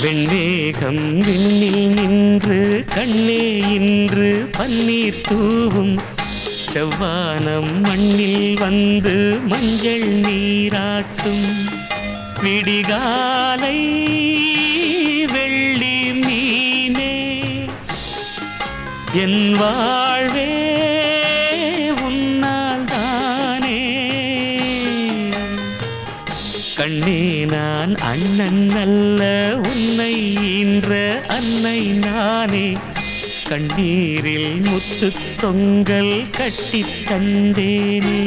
வெண்மேகம் விண்ணில் நின்று கண்ணே இன்று பன்னீர் தூவும் செவ்வானம் மண்ணில் வந்து மஞ்சள் நீராட்டும் விடிகாலை வெள்ளி மீனே என் வாழ்வே உன்னால் தானே கண்ணே நான் அண்ணன் அல்ல உன்னை ஈன்ற அன்னை நானே கண்ணீரில் முத்து தொங்கல் கட்டித் தந்தேனே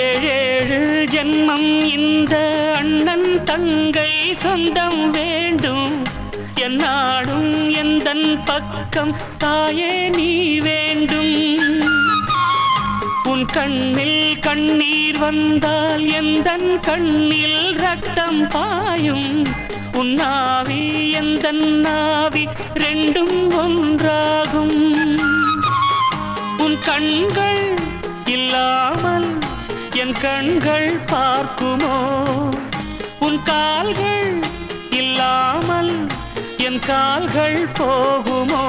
ஏழேழு ஜென்மம் இந்த அண்ணன் தங்கை சொந்தம் வேண்டும் என்னாடும் எந்தன் பக்கம் தாயே நீ வேண்டும் உன் கண்ணில் கண்ணீர் வந்தால் எந்தன் கண்ணில் ரத்தம் பாயும் உன் நாவி எந்தன் நாவி ரெண்டும் ஒன்றாகும் உன் கண்கள் இல்லாமல் என் கண்கள் பார்க்குமோ உன் கால்கள் இல்லாமல் என் கால்கள் போகுமோ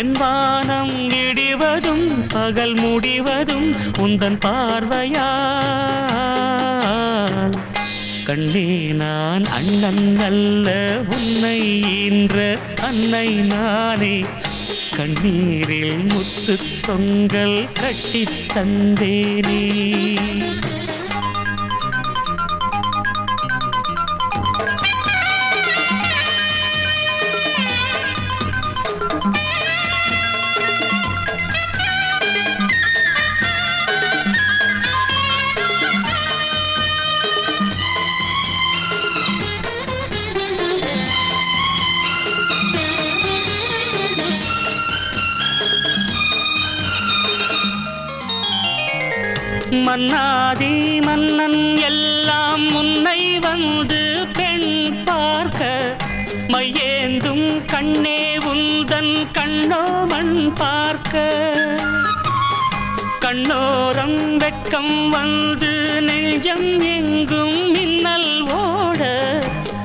என் வானம் இடிவதும் பகல் முடிவதும் உந்தன் பார்வையால் கண்ணே நான் அண்ணன் அல்ல உன்னை ஈன்ற அன்னை நானே கண்ணீரில் முத்து தொங்கல் கட்டித் தந்தேனே மன்னாதி மன்னன் எல்லாம் முன்னை வந்து பெண் பார்க்க மையேந்தும் கண்ணே உந்தன் கண்ணோ மண் பார்க்க கண்ணோரம் வெட்கம் வந்து நெஞ்சம் எங்கும் மின்னல் ஓட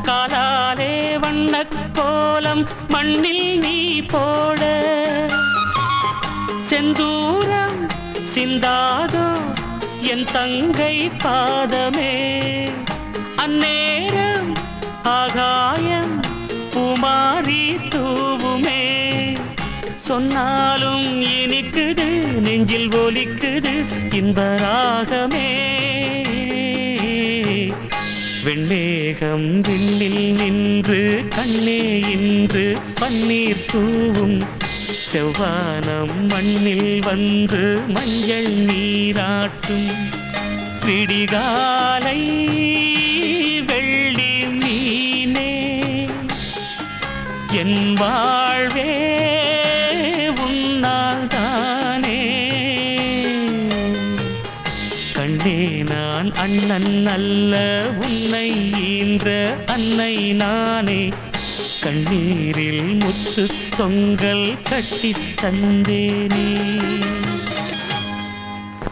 காலாலே வண்ணக் கோலம் மண்ணில் நீ போட செந்தூரம் சிந்தாதோ என் தங்கை பாதமே அந்நேரம் ஆகாயம் பூமாரி தூவுமே சொன்னாலும் இனிக்குது நெஞ்சில் ஒலிக்குது இந்த ராகமே வெண்மேகம் விண்ணில் நின்று கண்ணே இன்று பன்னீர் தூவும் செவ்வானம் மண்ணில் வந்து மஞ்சள் நீராட்டும் விடிகாலை வெள்ளி மீனே என் வாழ்வே உன்னால் தானே கண்ணே நான் அண்ணன் அல்ல உன்னை ஈன்ற அன்னை நானே கண்ணீரில் முத்து தொங்கல் கட்டித் தந்தேனே